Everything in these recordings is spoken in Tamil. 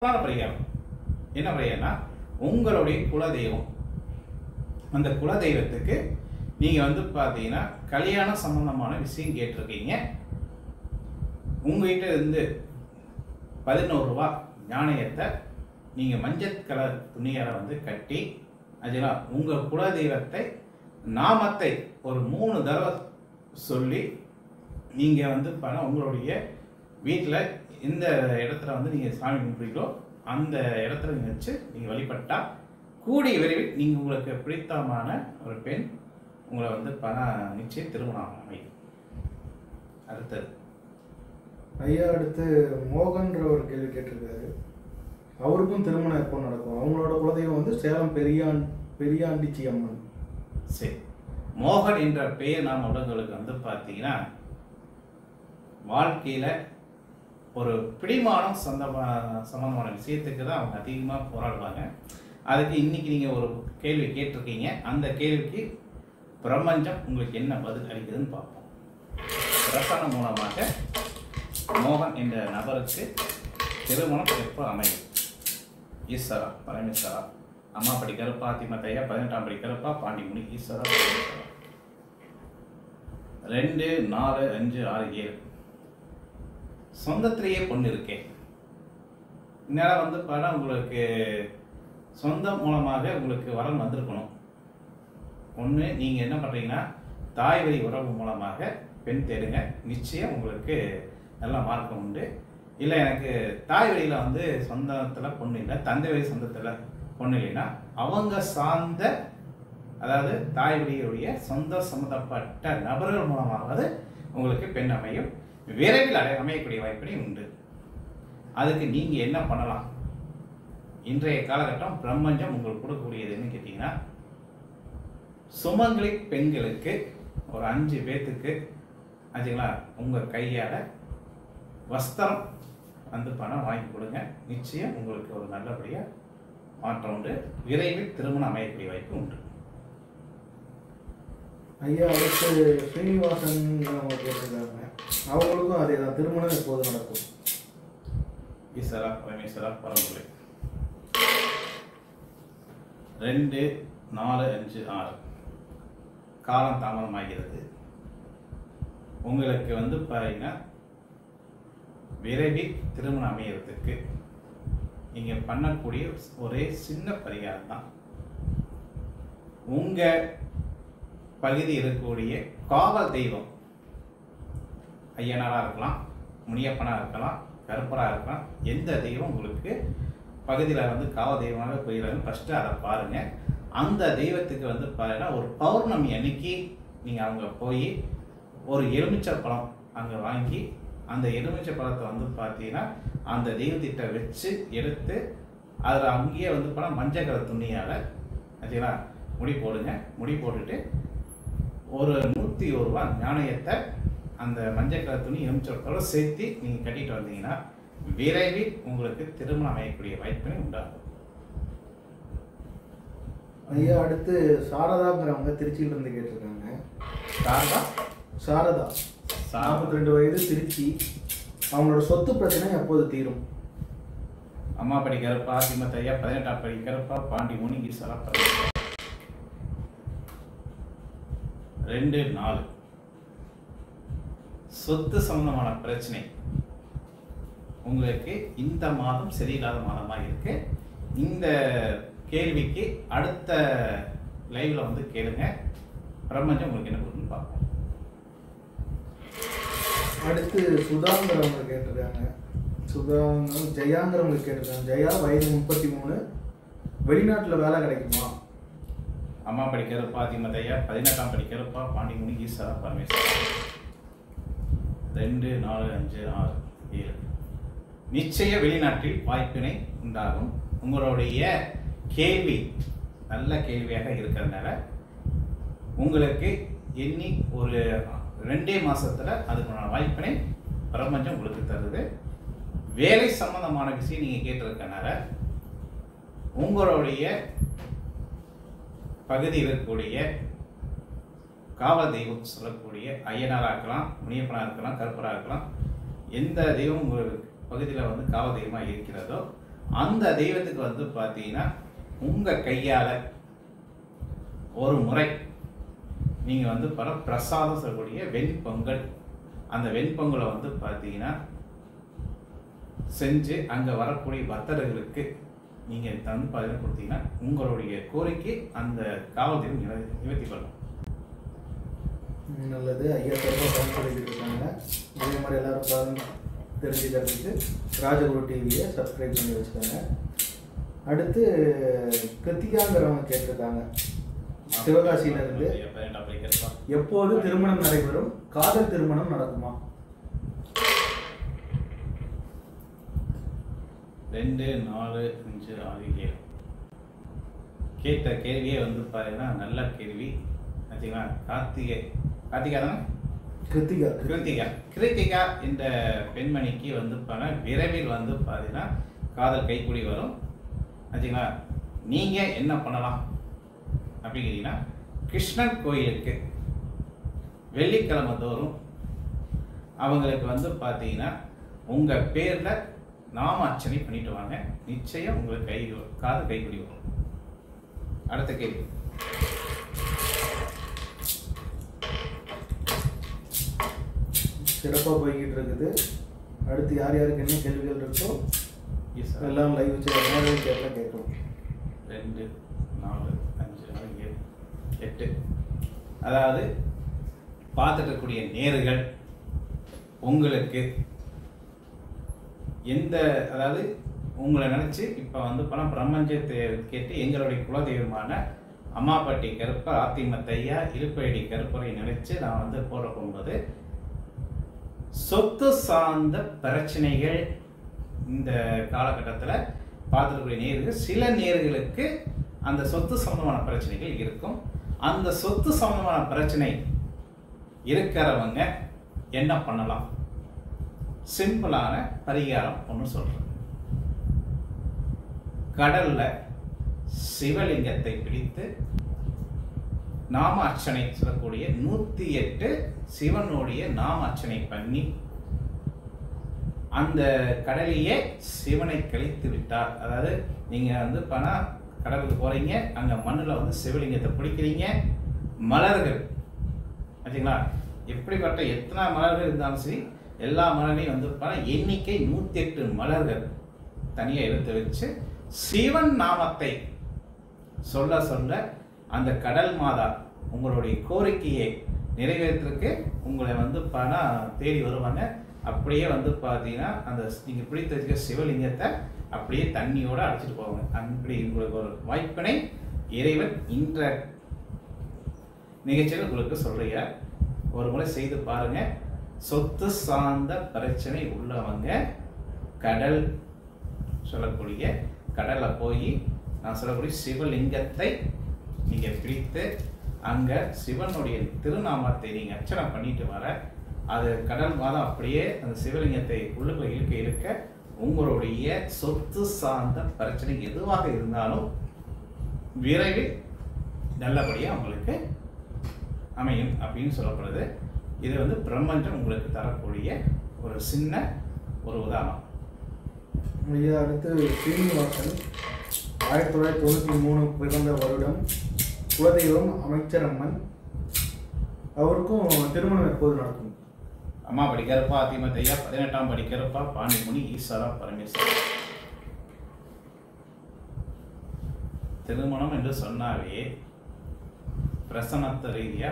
பரிகாரம் என்ன பரிகாரம்னா, உங்களுடைய குலதெய்வம், அந்த குலதெய்வத்துக்கு நீங்கள் வந்து பார்த்தீங்கன்னா கல்யாணம் சம்பந்தமான விஷயம் கேட்டிருக்கீங்க. உங்ககிட்ட இருந்து 11 ரூபா நாணயத்தை நீங்கள் மஞ்சள் கலர் துணியால் வந்து கட்டி, அதுனா உங்கள் குலதெய்வத்தை நாமத்தை ஒரு 3 தடவை சொல்லி நீங்கள் வந்து உங்களுடைய வீட்டில் எந்த இடத்துல வந்து நீங்கள் சாமி கும்பிடுறீங்களோ அந்த இடத்துல நீங்கள் வச்சு நீங்கள் வழிபட்டால் கூடிய விரைவில் நீங்கள் உங்களுக்கு பிடித்தமான ஒரு பெண் உங்களை வந்து நிச்சயம் திருமணம் அமையும். அடுத்தது ஐயா, அடுத்து மோகன்ற ஒரு கேள்வி கேட்டிருக்காரு. அவருக்கும் திருமணம் எப்போ நடக்கும்? அவங்களோட குலதெய்வம் வந்து சேலம் பெரியாண்டிச்சி அம்மன். சரி, மோகன் என்ற பெயர் நாம் உடங்களுக்கு வந்து பார்த்தீங்கன்னா வாழ்க்கையில் ஒரு பிடிமானம் சம்பந்தமான விஷயத்துக்கு தான் அவங்க அதிகமாக போராடுவாங்க. அதுக்கு இன்னைக்கு நீங்கள் ஒரு கேள்வி கேட்டிருக்கீங்க. அந்த கேள்விக்கு பிரபஞ்சம் உங்களுக்கு என்ன பதில் அளிக்குதுன்னு பார்ப்போம். பிரசனம் மூலமாக மோகன் என்ற நபருக்கு திருமணம் எப்போ அமையும்? ஈஸ்வரா பரமேஸ்வரா, அம்மா படி கருப்பா, திமுத்தையா 18ஆம் படி கருப்பா, பாண்டிமுனி, ஈஸ்வரா பரமேஸ்வரா. 2, 4, 5, 6, 7 சொந்தத்திலேயே பொண்ணு இருக்கேன். இந்நேரம் வந்து உங்களுக்கு சொந்தம் மூலமாக உங்களுக்கு வரன் வந்திருக்கணும். ஒன்று நீங்கள் என்ன பண்ணுறீங்கன்னா தாய் வழி உறவு மூலமாக பெண் தேடுங்க, நிச்சயம் உங்களுக்கு நல்ல மார்க்கம் உண்டு. இல்லை எனக்கு தாய் வழியில் வந்து சொந்தத்தில் பொண்ணு இல்லை, தந்தை வழி சொந்தத்தில் பொண்ணு இல்லைன்னா அவங்க சார்ந்த, அதாவது தாய் வழியுடைய சொந்த சம்மந்தப்பட்ட நபர்கள் மூலமாவது உங்களுக்கு பெண் அமையும். விரைவில் அமையக்கூடிய வாய்ப்பினை உண்டு. அதுக்கு நீங்கள் என்ன பண்ணலாம்? இன்றைய காலகட்டம் பிரபஞ்சம் உங்களுக்கு கொடுக்கக்கூடியதுன்னு கேட்டிங்கன்னா, சுமங்கலி பெண்களுக்கு ஒரு 5 பேர்த்துக்கு ஆச்சுங்களா, உங்கள் கையால் வஸ்திரம் வந்து பணம் வாங்கி கொடுங்க, நிச்சயம் உங்களுக்கு ஒரு நல்லபடியாக மாற்றம் உண்டு. விரைவில் திருமணம் அமையக்கூடிய வாய்ப்பு உண்டு. ஐயா, அடுத்து ஸ்ரீனிவாசன் அவங்க கேட்டிருக்காங்க. அவங்களுக்கும் அதே தான், திருமணம் எப்போது நடக்கும்? ஈஸ்வரா பரமேஸ்வரா பரம்பரை. 2, 4, 5, 6 காலம் தாமதமாகிறது. உங்களுக்கு வந்து பாத்தீங்கன்னா விரைவில் திருமணம் அமையறதுக்கு நீங்கள் பண்ணக்கூடிய ஒரே சின்ன பரிகாரம் தான், உங்கள் பகுதி இருக்கக்கூடிய காவல் தெய்வம், ஐயனாராக இருக்கலாம், முனியப்பனாக இருக்கலாம், கருப்பராக இருக்கலாம், எந்த தெய்வம் உங்களுக்கு பகுதியில் வந்து காவல் தெய்வமாக போயிடுறாங்க ஃபஸ்ட்டு அதை பாருங்கள். அந்த தெய்வத்துக்கு வந்து பாருங்கன்னா ஒரு பௌர்ணமி அன்னைக்கு நீங்கள் அவங்க போய் ஒரு எலுமிச்சை பழம் அங்கே வாங்கி, அந்த எலுமிச்சை பழத்தை வந்து பார்த்தீங்கன்னா அந்த தெய்வத்திட்ட வச்சு எடுத்து அதில் அங்கேயே வந்து மஞ்சள் கலர் துணியால் ஆச்சுங்களா முடி போடுங்க. முடி போட்டுட்டு ஒரு 101 ரூபா நாணயத்தை அந்த மஞ்சள் கலர் துணி எலுமிச்சத்தோடு சேர்த்து நீங்கள் கட்டிட்டு வந்தீங்கன்னா விரைவில் உங்களுக்கு திருமணம் அமையக்கூடிய வாய்ப்பினை உண்டாகும். ஐயா, அடுத்து சாரதாங்கிறவங்க திருச்சியிலிருந்து கேட்டிருக்காங்க. சாரதா 42 வயது, திருச்சி. அவங்களோட சொத்து பிரச்சனை எப்போது தீரும்? அம்மா படி கருப்பா, திமுத்தையா 18ஆம் படி கருப்பா, பாண்டிமுனி, ஈஸ்வரா பரமேஸ்வரா. 2, 4 சொத்து சம்பந்தமான பிரச்சனை உங்களுக்கு இந்த மாதம் சரியில்லாத மாதமாக இருக்கு. இந்த கேள்விக்கு அடுத்த லைவ்ல வந்து கேளுங்க, பிரபஞ்சம் உங்களுக்கு என்ன கொடுக்குன்னு பார்ப்போம். அடுத்து சுதாங்கிறவங்க கேட்டிருக்காங்க. ஜெயாங்கிறவங்க கேட்டிருக்காங்க. ஜெயா வயது 33, வெளிநாட்டில் வேலை கிடைக்குமா? அம்மா படிக்கிறப்பா, திமுத்தையா 18ஆம் படிக்கிறப்பா, பாண்டிமுனி, ஈஸ்வரா பரமேஸ்வரா. 2, 4, 5, 6, 7 நிச்சய வெளிநாட்டில் வாய்ப்பினை உண்டாகும். உங்களுடைய கேள்வி நல்ல கேள்வியாக இருக்கிறதுனால உங்களுக்கு எண்ணி ஒரு 2 மாசத்துல அதுக்கான வாய்ப்பினை பிரபஞ்சம் உங்களுக்கு தருது. வேலை சம்பந்தமான விஷயம் நீங்க கேட்டிருக்கனால உங்களுடைய பகுதியில் இருக்கக்கூடிய காவல் தெய்வம் சொல்லக்கூடிய ஐயனாராக இருக்கலாம், முனியப்பனாக இருக்கலாம், கருப்பராக இருக்கலாம், எந்த தெய்வம் உங்கள் பகுதியில் வந்து காவல் தெய்வமாக இருக்கிறதோ அந்த தெய்வத்துக்கு வந்து பார்த்தீங்கன்னா உங்கள் கையால் ஒரு முறை நீங்கள் வந்து பிரசாதம் சொல்லக்கூடிய வெண்பொங்கல், அந்த வெண்பொங்கலை வந்து பார்த்தீங்கன்னா செஞ்சு அங்கே வரக்கூடிய பக்தர்களுக்கு நீங்கள் வந்து பார்த்தீங்கன்னா கொடுத்தீங்கன்னா உங்களுடைய கோரிக்கை அந்த காவல் தெய்வம் நிவர்த்தி பண்ணும். நல்லது. ஐயா சார்பாக சொல்லிக்கிட்டு இருக்காங்க. இதே மாதிரி எல்லாரும் தெரிஞ்சுக்கிறதுக்கு ராஜகுரு டிவியை சப்ஸ்கிரைப் பண்ணி வச்சுக்கோங்க. அடுத்து கிருத்திகாங்கிறவங்க கேட்டிருக்காங்க சிவகாசியிலிருந்து, எப்போது திருமணம் நடைபெறும்? காதல் திருமணம் நடக்குமா? 2, 4, 5, 6, 7 கேட்ட கேள்வியே வந்து பாருங்கன்னா நல்ல கேள்வி. ஆச்சுங்களா? கார்த்திகா தானே? கிருத்திகா என்ற பெண்மணிக்கு வந்து விரைவில் வந்து பார்த்தீங்கன்னா காதல் கைக்கூடி வரும். ஆச்சுங்களா? நீங்கள் என்ன பண்ணலாம் அப்படிங்கிறீங்கன்னா, கிருஷ்ணன் கோயிலுக்கு வெள்ளிக்கிழமை தோறும் அவங்களுக்கு வந்து பார்த்தீங்கன்னா உங்கள் பேரில் நாம அர்ச்சனை பண்ணிட்டு வாங்க. நிச்சயம் உங்களுக்கு காதல் கைக்கூடி வரும். அடுத்த கேள்வி. சிறப்பாக போய்கிட்டு இருக்குது. அடுத்து யார் யாருக்கு என்ன கேள்விகள் இருக்கோ எல்லாம் லைவ் வச்சு கேட்கலாம். 2, 4, 5, 6, 7, 8. அதாவது பார்த்துட்டு இருக்கக்கூடிய நேர்கள் உங்களுக்கு அதாவது உங்களை நினச்சி இப்போ வந்து பிரம்மஞ்சத்தை கேட்டு எங்களுடைய குலதெய்வமான அம்மாப்பட்டி கருப்பர் ஆத்திமத்தையா இருப்படி கருப்பரை நினைச்சு நான் வந்து போட போகும்போது சொத்து சார்ந்த பிரச்சனைகள் இந்த காலகட்டத்தில் பார்த்துருக்கூடிய நேர்கள், சில நேர்களுக்கு அந்த சொத்து சம்பந்தமான பிரச்சனைகள் இருக்கும். அந்த சொத்து சம்பந்தமான பிரச்சனை இருக்கிறவங்க என்ன பண்ணலாம்? சிம்பிளான பரிகாரம் ஒன்று சொல்றேன். கடல்ல சிவலிங்கத்தை பிடித்து நாம அர்ச்சனை சொல்லக்கூடிய 108 சிவனுடைய நாம அர்ச்சனை பண்ணி அந்த கடலையே சிவனை கழித்து விட்டார். அதாவது நீங்க வந்து கடலுக்கு போறீங்க, அங்க மண்ணுல வந்து சிவலிங்கத்தை பிடிக்கிறீங்க, மலர்கள் ஆச்சுங்களா, எப்படிப்பட்ட எத்தனை மலர்கள் இருந்தாலும் சரி எல்லா மலர்களையும் வந்து எண்ணிக்கை 108 மலர்கள் தனியாக எடுத்து வச்சு சிவன் நாமத்தை சொல்ல சொல்ல அந்த கடல் மாதா உங்களுடைய கோரிக்கையை நிறைவேற்றத்துக்கு உங்களை வந்து தேடி வருவாங்க. அப்படியே வந்து பார்த்தீங்கன்னா அந்த நீங்கள் பிடித்து வச்சுக்க சிவலிங்கத்தை அப்படியே தண்ணியோடு அழைச்சிட்டு போவாங்க. அப்படி உங்களுக்கு ஒரு வாய்ப்பினை இறைவன் இன்ற நிகழ்ச்சியில் உங்களுக்கு சொல்றீங்க. ஒரு முறை செய்து பாருங்க. சொத்து சார்ந்த பிரச்சனை உள்ளவங்க கடல் சொல்லக்கூடிய கடலை போய் நான் சொல்லக்கூடிய சிவலிங்கத்தை நீங்கள் பிடித்து அங்கே சிவனுடைய திருநாமத்தை நீங்கள் அர்ச்சனை பண்ணிட்டு வர அது கடல் மாதம் அப்படியே அந்த சிவலிங்கத்தை உள்ளுக்குள்ள இழுக்க இழுக்க உங்களுடைய சொத்து சார்ந்த பிரச்சனை எதுவாக இருந்தாலும் விரைவில் நல்லபடியாக உங்களுக்கு அமையும் அப்படின்னு சொல்லப்படுது. இது வந்து பிரம்மஞ்சம் உங்களுக்கு தரக்கூடிய ஒரு சின்ன ஒரு உதாரணம். அடுத்து சீனிவாசன் 1993 பிறந்த வருடம், குலதெய்வம் அமைச்சரம்மன். அவருக்கும் திருமணம் எப்போது நடக்கும்? அம்மா படிக்கிறப்பா அதிமத்தையா 18ஆம் படிக்கிறப்பா பாண்டிமுனி ஈஸ்வரா பரமேஸ்வரர். திருமணம் என்று சொன்னாவே பிரசனத்த ரீதியா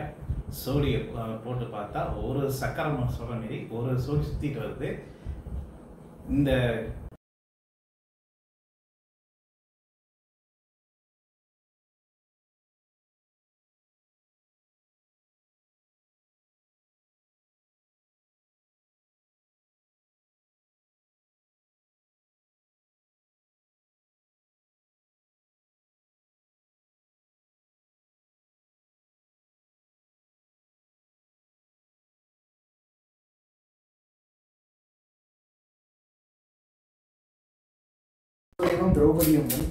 சூரிய போட்டு பார்த்தா ஒரு சக்கரம் சொல்ற மாரி ஒரு சூரிய சுத்திட்டு வருது. இந்த திரௌபதி அம்மன்,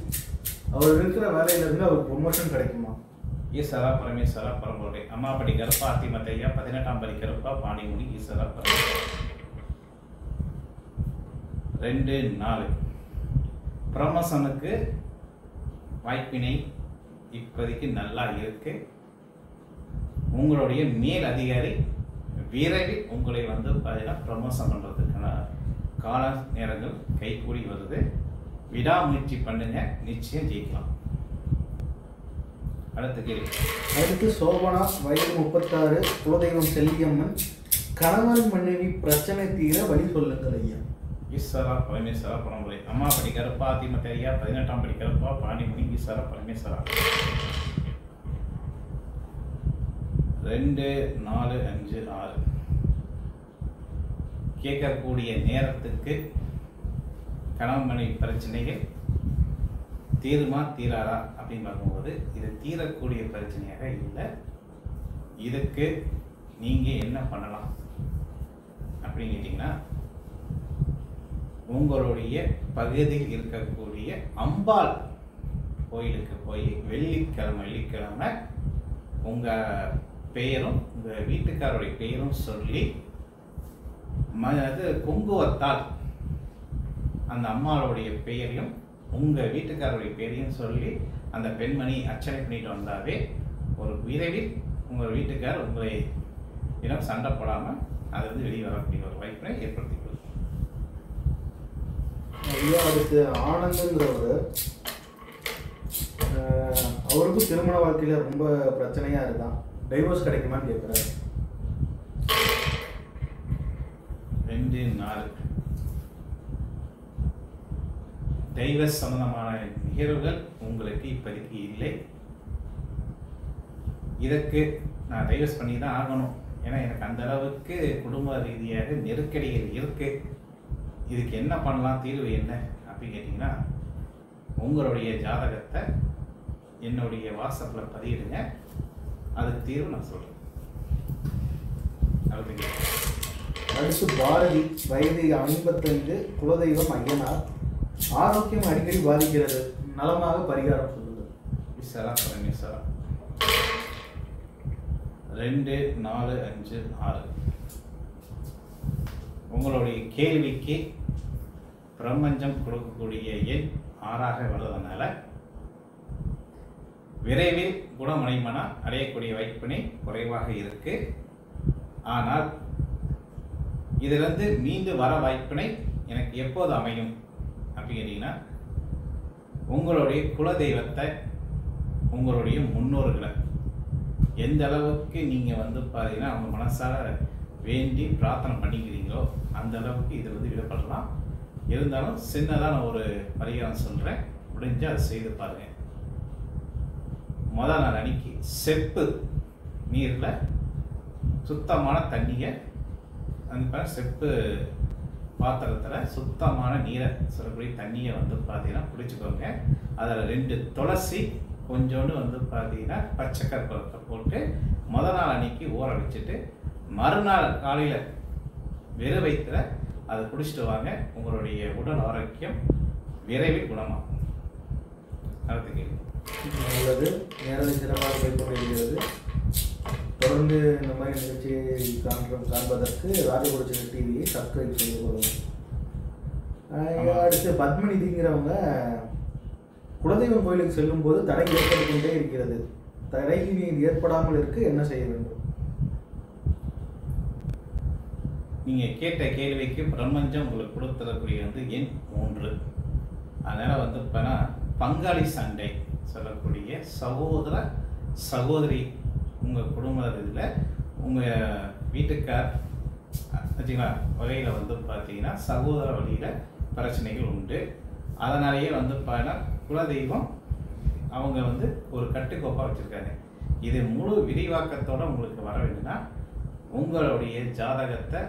அவர் இருக்கிற வேலையிலிருந்து அவருக்கு ப்ரொமோஷன் கிடைக்குமா? ஈஸ்வரா பரமேஸ்வரா பரம்பொருளே. அம்மா படி கருப்பா அதிமத்தையா 18ஆம் படி கருப்பா பாண்டிமுனி ஈஸ்வரா பரமேஸ்வரர். 2, 4 ப்ரமோஷனுக்கு வாய்ப்பினை இப்போதைக்கு நல்லா இருக்கு. உங்களுடைய மேல் அதிகாரி விரைவில் உங்களை வந்து பார்த்தீங்கன்னா ப்ரமோஷன் பண்ணுறதுக்கான கால நேரங்கள் கைகூடி வருது. விடாமுயற்சி பண்ணுங்க, நிச்சயம் ஜெயிக்கலாம். அடுத்த கேள்வி. அடுத்து சோபனா, வயது 36, குலதெய்வம் செல்லியம்மன். கணவன் மனைவி பிரச்சனை தீர வழி சொல்லுங்கள் ஐயா. ஈஸ்வரா பரமேஸ்வரா பரம்பரை. அம்மா படி கருப்பா, அதிமுக ஐயா 18ஆம் படி கருப்பா, பாண்டிமணி ஈஸ்வரா பரமேஸ்வரா. 2, 4, 5, 6 கேட்கக்கூடிய நேரத்துக்கு கணவன் மனைவி பிரச்சனைகள் தீருமா தீராரா அப்படின்னு பார்க்கும்போது இது தீரக்கூடிய பிரச்சனையாக இல்லை. இதுக்கு நீங்கள் என்ன பண்ணலாம் அப்படின்னு கேட்டிங்கன்னா, உங்களுடைய பகுதியில் இருக்கக்கூடிய அம்பாள் கோயிலுக்கு போய் வெள்ளிக்கிழமை உங்கள் பெயரும் உங்கள் வீட்டுக்காரருடைய பெயரும் சொல்லி அது குங்குவத்தால் அந்த அம்மாளுடைய பெயரையும் உங்கள் வீட்டுக்காரருடைய பெயரையும் சொல்லி அந்த பெண்மணி அர்ச்சனை பண்ணிட்டு வந்தாவே ஒரு விரைவில் உங்கள் வீட்டுக்கார் உங்களை இடம் சண்டை போடாமல் அதிலிருந்து வெளியே வரக்கூடிய ஒரு வாய்ப்பை ஏற்படுத்திக் கொள்ளும். ஐயா அடுத்து ஆனந்துங்கிறவர், அவருக்கும் திருமண வாழ்க்கையில் ரொம்ப பிரச்சனையாக இருக்கான். டைவோர்ஸ் கிடைக்குமான்னு கேட்குறாரு. 2, 4 டைவர்ஸ் சம்பந்தமான நிகழ்வுகள் உங்களுக்கு இப்போதைக்கு இல்லை. இதற்கு நான் டைவர்ஸ் பண்ணி தான் ஆகணும், ஏன்னா எனக்கு அந்த அளவுக்கு குடும்ப ரீதியாக நெருக்கடிகள் இருக்கு. இதுக்கு என்ன பண்ணலாம், தீர்வு என்ன அப்படின்னு கேட்டிங்கன்னா, உங்களுடைய ஜாதகத்தை என்னுடைய வாட்ஸ்அப்பில் பதிவிடுங்க, அதுக்கு தீர்வு நான் சொல்கிறேன். அடுத்து பாரதி, வயது 55, குலதெய்வம் ஐயனார். ஆரோக்கியம் அடிக்கடி பாதிக்கிறது, நலமாக பரிகாரம் சொல்லுங்கள். ஈஸ்வரா பரமேஸ்வரா. 2, 4, 5, 6 உங்களுடைய கேள்விக்கு பிரபஞ்சம் கொடுக்கக்கூடிய எண் 6ஆக வருவதனால விரைவில் குணமடைமனா அடையக்கூடிய வாய்ப்பினை குறைவாக இருக்கு. ஆனால் இதிலிருந்து மீண்டு வர வாய்ப்பினை எனக்கு எப்போது அமையும் அப்படின்னு கேட்டீங்கன்னா, உங்களுடைய குலதெய்வத்தை, உங்களுடைய முன்னோர்களை எந்த அளவுக்கு நீங்கள் வந்து பார்த்தீங்கன்னா அவங்க மனசார வேண்டி பிரார்த்தனை பண்ணிக்கிறீங்களோ அந்த அளவுக்கு இது வந்து விடப்படலாம். இருந்தாலும் சின்னதாக நான் ஒரு பரிகாரம் சொல்கிறேன், முடிஞ்சால் அதை செய்து பாருங்கள். முதல் நாள் அன்னைக்கு செப்பு நீரில் சுத்தமான தண்ணியை அந்த செப்பு பாத்திரத்தில் சுத்தமான நீரை சொல்லக்கூடிய தண்ணியை வந்து பார்த்தீங்கன்னா குடிச்சுக்கோங்க. அதில் 2 துளசி, கொஞ்சோண்டு வந்து பார்த்தீங்கன்னா பச்சை கற்பூரத்தை போட்டு முதல் நாள் அன்னைக்கு ஊற வச்சுட்டு மறுநாள் காலையில் வெறும் வயிற்றுல அதை குடிச்சிட்டு வாங்க. உங்களுடைய உடல் ஆரோக்கியம் விரைவில் குணமாகும். அடுத்த கேள்வி. நல்லது, நேரடி சிறப்பாக போய்கொண்டிருக்கிறது. தொடர்ந்து இந்த மாதிரி நிகழ்ச்சியை காண்பதற்கு ராஜகுடிச்சி டிவியை சப்ஸ்கிரைப் செய்து கொள்ளுங்கள். அடுத்து பத்மநிதிங்கிறவங்க, குலதெய்வம் கோயிலுக்கு செல்லும் போது தடை ஏற்பட்டு கொண்டே இருக்கிறது, தடை ஏற்படாமல் இருக்க என்ன செய்ய வேண்டும்? நீங்கள் கேட்ட கேள்விக்கு பிரபஞ்சம் உங்களுக்கு கொடுத்துடக்கூடிய வந்து எண் 3. அதனால் வந்து இப்போனா பங்காளி சண்டை சொல்லக்கூடிய சகோதர சகோதரி உங்கள் குடும்ப இதில் உங்கள் வீட்டுக்கார் வச்சுங்களா வகையில் வந்து பார்த்தீங்கன்னா சகோதர வழியில் பிரச்சனைகள் உண்டு. அதனாலேயே வந்து பார்த்தீங்கன்னா குலதெய்வம் அவங்க வந்து ஒரு கட்டுக்கோப்பாக வச்சுருக்காங்க. இது முழு விரிவாக்கத்தோடு உங்களுக்கு வர வேண்டும்னா உங்களுடைய ஜாதகத்தை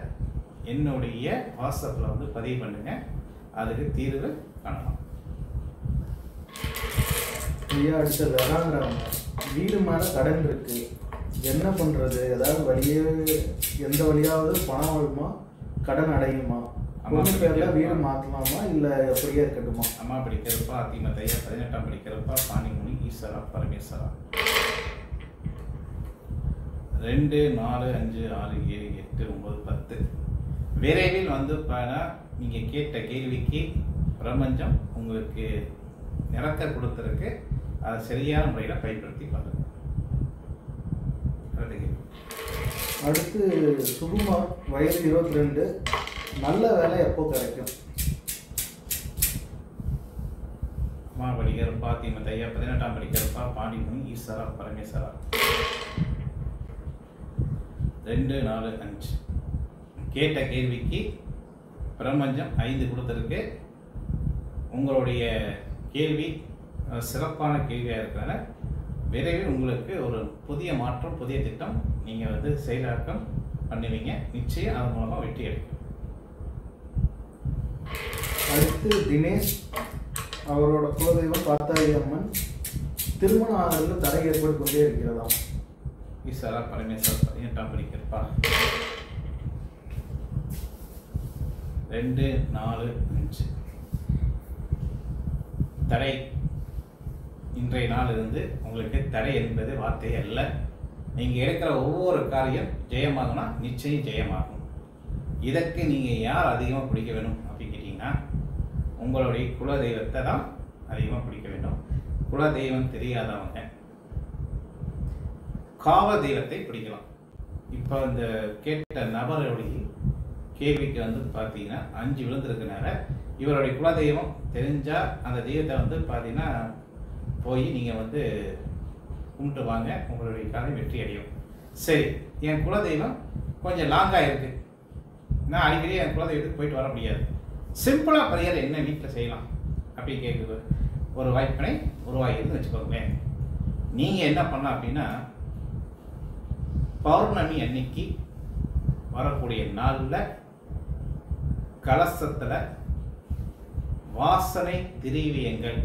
என்னுடைய வாட்ஸ்அப்பில் வந்து பதிவு பண்ணுங்க, அதுக்கு தீர்வு காணலாம். ஐயா அடுத்த வேளாங்கிறவங்க, வீடு மேலே கடன் இருக்கு, என்ன பண்ணுறது? ஏதாவது வழியே, எந்த வழியாவது பணம் வருமா, கடன் அடையுமா, பொண்ணு பேரில் வீடு மாற்றலாமா இல்லை எப்படியே இருக்கட்டுமா? அம்மா படிக்கிறப்பா அதிமுக ஐயா 18ஆம் படிக்கிறப்பா பாண்டிமணி ஈஸ்வரா பரமேஸ்வரா. 2, 4, 5, 6, 7, 8, 9, 10 விரைவில் வந்து நீங்கள் கேட்ட கேள்விக்கு பிரபஞ்சம் உங்களுக்கு நிறத்தை கொடுத்துருக்கு. அதை சரியான முறையில் பயன்படுத்தி பாருங்க. அடுத்து சுகுமார், வயது 22, நல்ல வேலை எப்போ கிடைக்கும்? அம்மா படிக்கிறப்பா, தீமத்தையா 18ஆம் படிக்கிறப்பா, பாண்டிமுனி, ஈஸ்வரா, பரமேஸ்வரா. 2, 4, 5. கேட்ட கேள்விக்கு பிரபஞ்சம் 5 கொடுத்துருக்கு. உங்களுடைய கேள்வி சிறப்பான கேள்வியாக இருக்கிறனால விரைவில் உங்களுக்கு ஒரு புதிய மாற்றம், புதிய திட்டம் நீங்கள் வந்து செயலாக்கம் பண்ணுவீங்க. நிச்சயம் அதன் மூலமாக வெற்றி அடைக்கும். அடுத்து தினேஷ், அவரோட குலதெய்வம் காத்தாயி அம்மன். திருமணம் ஆகிறதுல தடை ஏற்பட்டு கொண்டே இருக்கிறதாம். ஈஸ்வரா, பரமேஸ்வரா, 18ஆம் படிக்கிறப்பா. 2, 4, 5. தடை இன்றைய நாள் இருந்து உங்களுக்கு தடை என்பது வார்த்தை அல்ல. நீங்கள் எடுக்கிற ஒவ்வொரு காரியம் ஜெயமாகும்னா நிச்சயம் ஜெயமாகும். இதற்கு நீங்கள் யார் அதிகமாக பிடிக்க வேணும் அப்படின்னு கேட்டிங்கன்னா, உங்களுடைய குலதெய்வத்தை தான் அதிகமாக பிடிக்க வேண்டும். குலதெய்வம் தெரியாதவங்க காவ தெய்வத்தை பிடிக்கலாம். இப்போ இந்த கேட்ட நபருடைய கேள்விக்கு வந்து பார்த்தீங்கன்னா 5 விழுந்திருக்கனால இவருடைய குலதெய்வம் தெரிஞ்சால் அந்த தெய்வத்தை வந்து பார்த்தீங்கன்னா போய் நீங்கள் வந்து கும்பிட்டு வாங்க, உங்களுடைய காரியம் வெற்றி அடையும். சரி, என் குலதெய்வம் கொஞ்சம் லாங்காக இருக்குது, நான் அடிக்கடி என் குலதெய்வத்துக்கு போயிட்டு வர முடியாது, சிம்பிளாக பரிகாரம் என்ன வீட்டில் செய்யலாம் அப்படின்னு கேட்குறது ஒரு வாய்ப்பினை உருவாகிருந்து வச்சுக்கோங்களேன். நீங்கள் என்ன பண்ணலாம் அப்படின்னா, பௌர்ணமி அன்னைக்கு வரக்கூடிய நாளில் கலசத்தில் வாசனை திரவியங்கள்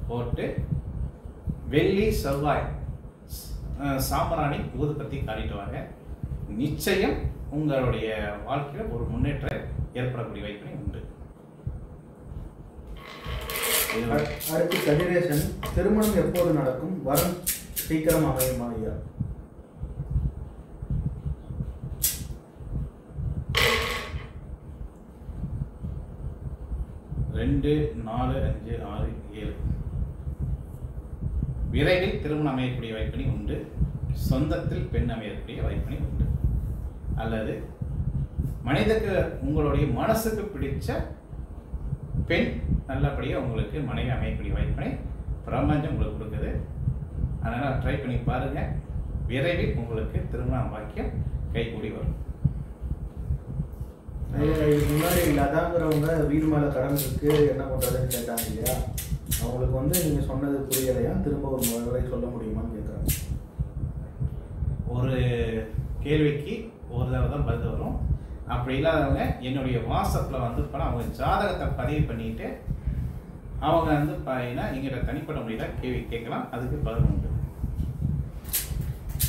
போட்டு வெள்ளி செவ்வாய் சாம்பிராணி ஊதுபத்தி காட்டிட்டு வாங்க. நிச்சயம் உங்களுடைய வாழ்க்கையில் ஒரு முன்னேற்றம் ஏற்படக்கூடிய வாய்ப்பு உண்டு. அடுத்து கதிரேசன், திருமணம் எப்போது நடக்கும்? வரம் சீக்கிரம் அமையுமா ஐயா? 2, 4, 5, 6, 7. விரைவில் திருமணம் அமையக்கூடிய வாய்ப்பினை உண்டு. சொந்தத்தில் பெண் அமையக்கூடிய வாய்ப்பினை உண்டு. அல்லது மனிதக்கு உங்களுடைய மனசுக்கு பிடிச்ச பெண் நல்லபடியாக உங்களுக்கு மனைவி அமையக்கூடிய வாய்ப்பினை பிரபஞ்சம் உங்களுக்கு கொடுக்குது. அதனால் ட்ரை பண்ணி பாருங்கள். விரைவில் உங்களுக்கு திருமண பாக்கியம் கைகூடி வரும். முன்னாடி லதாங்கிறவங்க வீடு மேலே கடன் இருக்கு, என்ன பண்ணுறதுன்னு கேட்டாங்க இல்லையா? அவங்களுக்கு வந்து நீங்கள் சொன்னது புரியலையா, திரும்ப ஒரு முறை சொல்ல முடியுமான்னு கேட்குறாங்க. ஒரு கேள்விக்கு ஒரு தடவை தான் பதில் வரும். அப்படி இல்லாதவங்க என்னுடைய வாட்ஸ்அப்பில் வந்து இப்போ அவங்க ஜாதகத்தை பதிவு பண்ணிட்டு அவங்க வந்து பார்த்தீங்கன்னா எங்கிட்ட தனிப்பட்ட முறையில் கேள்வி கேட்கலாம், அதுக்கு பதில் உண்டு.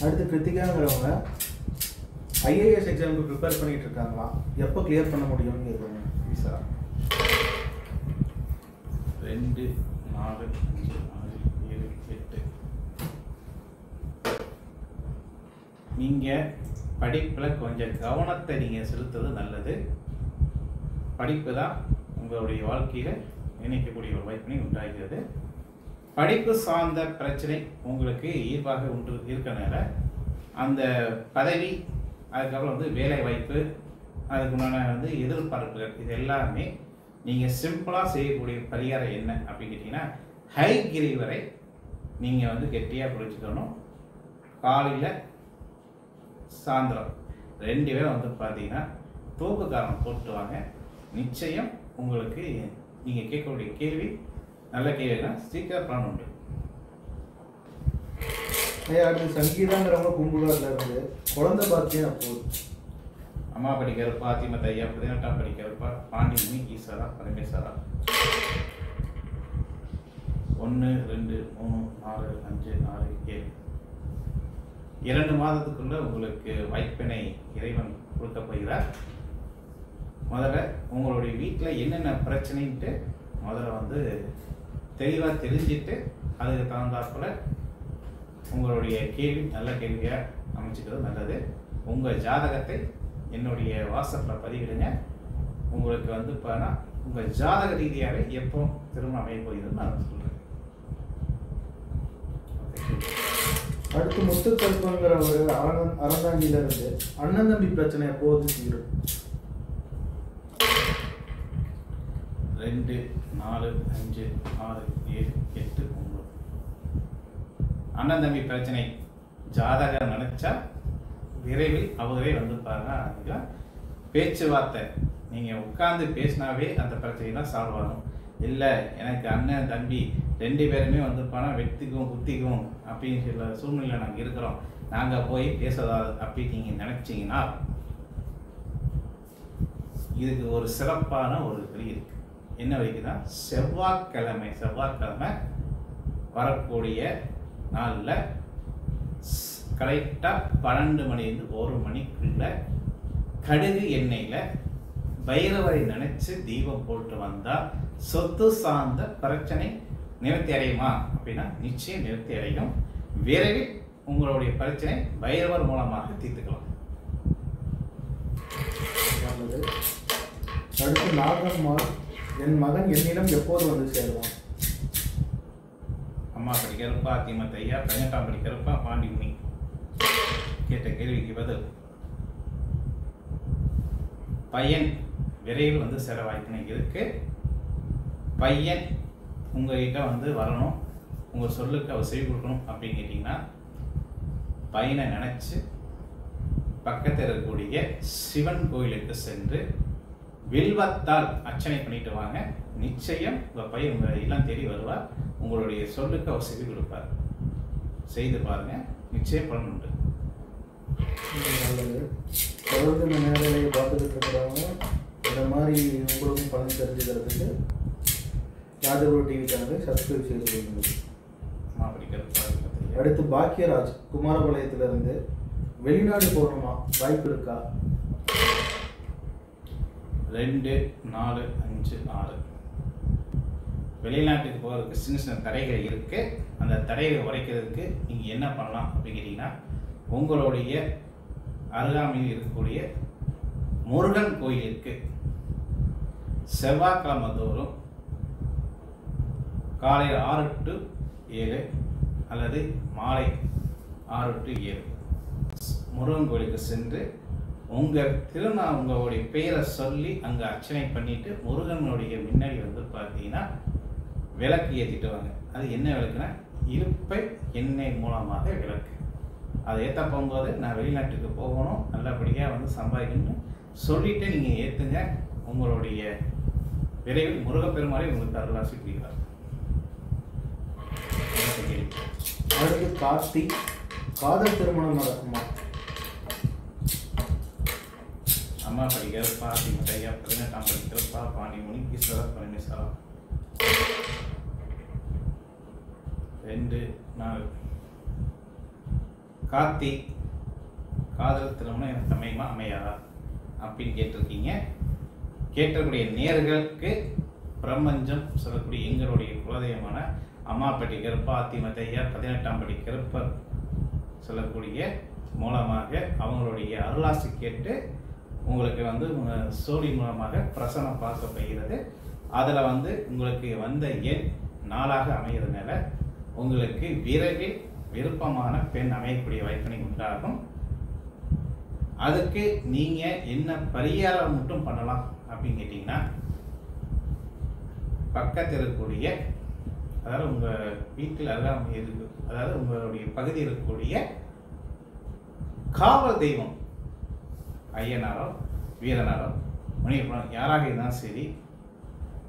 அடுத்து கிருத்திகாங்கிறவங்க IAS எக்ஸாமுக்கு ப்ரிப்பேர் பண்ணிட்டு இருக்காங்களாம், எப்போ கிளியர் பண்ண முடியும்னு கேட்குறாங்க. சார் 2, 4, 5, 6, 7, 8. நீங்கள் படிப்பில் கொஞ்சம் கவனத்தை நீங்கள் செலுத்துவது நல்லது. படிப்பு தான் உங்களுடைய வாழ்க்கையில் நினைக்கக்கூடிய ஒரு வாய்ப்பினை உண்டாகிறது. படிப்பு சார்ந்த பிரச்சனை உங்களுக்கு ஈர்ப்பாக உண்டு இருக்கனால அந்த பதவி, அதுக்கப்புறம் வந்து வேலை வாய்ப்பு, அதுக்குண்டான வந்து எதிர்பார்ப்புகள், இது எல்லாமே நீங்கள் சிம்பிளாக செய்யக்கூடிய பரிகாரம் என்ன அப்படின்னு கேட்டிங்கன்னா, ஹைகிரி வரை நீங்கள் வந்து கெட்டியாக பிடிச்சிக்கணும். காலையில் சாயந்தரம் 2 பேரும் வந்து பார்த்தீங்கன்னா தூக்குக்காரம் போட்டு வாங்க. நிச்சயம் உங்களுக்கு நீங்கள் கேட்கக்கூடிய கேள்வி நல்ல கேள்வினா சீக்கிரம் பலன் உண்டு. அடுத்து சங்கீதாங்கிறவங்க பூம்புகாரில் இருந்து குழந்தை பாக்கியம் அப்போது. அம்மா படிக்கிறப்பா, தீமத்தையா 18ஆம் படிக்கிறப்பா, பாண்டிமுனி, ஈஸ்வரா, பரமேஸ்வரா. 1, 2, 3, 4, 5, 6, 7. 2 மாதத்துக்குள்ள உங்களுக்கு வாய்ப்பினை இறைவன் கொடுக்க போகிறார். முதல்ல உங்களுடைய வீட்டில் என்னென்ன பிரச்சனைன்ட்டு முதல்ல வந்து தெளிவாக தெரிஞ்சுட்டு அதுக்கு தகுந்தாப்புல உங்களுடைய கேள்வி நல்ல கேள்வியாக அமைச்சிக்கிறது நல்லது. உங்கள் ஜாதகத்தை என்னுடைய வாட்ஸ்அப்பில் பதிவிடுங்க. உங்களுக்கு வந்து பார்த்தா உங்கள் ஜாதக ரீதியாகவே எப்போ திருமணம் அமைய போகிறதுன்னு நான் சொல்கிறேன். அடுத்து முத்துக்கல்பங்கிற ஒரு அறந்தாங்கில இருந்து அண்ணன் தம்பி பிரச்சனை எப்போது தீரும்? 2, 4, 5, 6, 7, 8, 9. அண்ணன் தம்பி பிரச்சனை ஜாதகம் நினைச்சா விரைவில் அவரே வந்து பாருங்க. பேச்சுவார்த்தை நீங்கள் உட்கார்ந்து பேசினாவே அந்த பிரச்சனைலாம் சால்வ் ஆகும். இல்லை எனக்கு அண்ணன் தம்பி 2 பேருமே வந்து பணம் வெட்டிக்கும் குத்திக்கும் அப்படின்னு சில சூழ்நிலை நாங்கள் இருக்கிறோம், நாங்கள் போய் பேசதாது அப்படின்னு நீங்கள் நினச்சிங்கன்னா இதுக்கு ஒரு சிறப்பான ஒரு வழி இருக்கு. என்ன வழிக்குன்னா செவ்வாய்க்கிழமை வரக்கூடிய நாளில் கரெக்டாக 12 மணிலேருந்து 1 மணிக்குள்ள கடுகு எண்ணெயில் பைரவரை நினைச்சு தீபம் போட்டு வந்தால் சொத்து சார்ந்த பிரச்சனை நிவர்த்தி அடையுமா அப்படின்னா நிச்சயம் நிவர்த்தி அடையும். விரைவில் உங்களுடைய பிரச்சனை பைரவர் மூலமாக தீர்த்துக்கலாம். அடுத்து நாகம்மாள், என் மகன் என்னிடம் எப்போது வந்து சேருவான்? அம்மா படிக்கிறப்பா திமுக ஐயா 18ஆம் படிக்கிறப்பா பாண்டிமுனி கேட்ட கேள்விக்கு பதில் பையன் விரைவில் வந்து சேர வாய்ப்பு இருக்கு. பையன் உங்ககிட்ட வந்து வரணும், உங்கள் சொல்லுக்கு அவர் செவி கொடுக்கணும் அப்படின்னு கேட்டிங்கன்னா பையனை நினச்சி பக்கத்தில் இருக்கக்கூடிய சிவன் கோயிலுக்கு சென்று வில்வத்தால் அர்ச்சனை பண்ணிட்டு வாங்க. நிச்சயம் உங்கள் பையன் உங்கள் இல்லம் தேடி வருவார், உங்களுடைய சொல்லுக்கு அவர் செவி கொடுப்பார். செய்து பாருங்க, நிச்சயம் பலன் உண்டு. தொடர்ந்து இந்த நேரலையை பார்த்துக்கிட்டு இருக்கிறவங்க இந்த மாதிரி உங்களுக்கும் பலன் தெரிஞ்சுக்கிறதுக்கு ராஜகுரு டிவி சேனலை சப்ஸ்கிரைப் செய்து கொள்ளுங்கள். அடுத்து பாக்கியராஜ் குமாரபாளையத்திலிருந்து வெளிநாடு போகணுமா, வாய்ப்பு இருக்கா? 2, 4, 5, 6 வெளிநாட்டுக்கு போகிறதுக்கு சின்ன தடைகள் இருக்கு. அந்த தடைகளை உடைக்கிறதுக்கு நீங்கள் என்ன பண்ணலாம் அப்படின்னு கேட்டிங்கன்னா உங்களுடைய அருகாமையில் இருக்கக்கூடிய முருகன் கோயிலுக்கு செவ்வாய்க்கிழமை தோறும் காலையில் 6 to 7 அல்லது மாலை 6 to 7 முருகன் கோயிலுக்கு சென்று உங்களுடைய பெயரை சொல்லி அங்கே அர்ச்சனை பண்ணிட்டு முருகனுடைய முன்னாடி வந்து பார்த்தீங்கன்னா விளக்கு ஏற்றிட்டு வாங்க. அது என்ன விளக்குன்னா இலுப்பை எண்ணெய் மூலமாக விளக்கு. அதை ஏற்ற போகும்போது நான் வெளிநாட்டுக்கு போகணும், நல்லபடியாக வந்து சம்பாதிக்கணும்னு சொல்லிட்டு நீங்கள் ஏற்றுங்க. உங்களுடைய விரைவில் முருகப்பெருமாளை உங்களுக்கு அருளாசி புரிகிறார். அடுத்து கார்த்தி, காதல் திருமணம் நடக்குமா? அம்மா படிக்கிறப்பா திமுக ஐயா 18ஆம் படிக்கிறப்பா பாண்டிமுனி ஈஸ்வரர் பழனிசாமி 2, 4 கார்த்தி காதல் திருமணம் எனக்கு அமையுமா அமையாதா அப்படின்னு கேட்டிருக்கீங்க. கேட்டக்கூடிய நேர்களுக்கு பிரபஞ்சம் சொல்லக்கூடிய எங்களுடைய குலதெய்வமான அம்மாப்பட்டி கருப்பா திமுக ஐயா 18ஆம் படி கருப்பர் சொல்லக்கூடிய மூலமாக அவங்களுடைய அருளாசி கேட்டு உங்களுக்கு வந்து சோழி மூலமாக பிரசனம் பார்க்கப்படுகிறது. அதில் வந்து உங்களுக்கு வந்த எண் 4ஆக அமைகிறதுனால உங்களுக்கு விரைவில் விருப்பமான பெண் அமையக்கூடிய வாய்ப்பினை உண்டாகும். அதுக்கு நீங்கள் என்ன பரிகாரம் மட்டும் பண்ணலாம் அப்படின்னு கேட்டிங்கன்னா பக்கத்தில் இருக்கக்கூடிய அதாவது உங்கள் வீட்டில் அருகாமை இருக்கு, அதாவது உங்களுடைய பகுதியில் இருக்கக்கூடிய காவல் தெய்வம் ஐயனாரோ வீரனாரோ முனியப்பனோ யாராக இருந்தாலும் சரி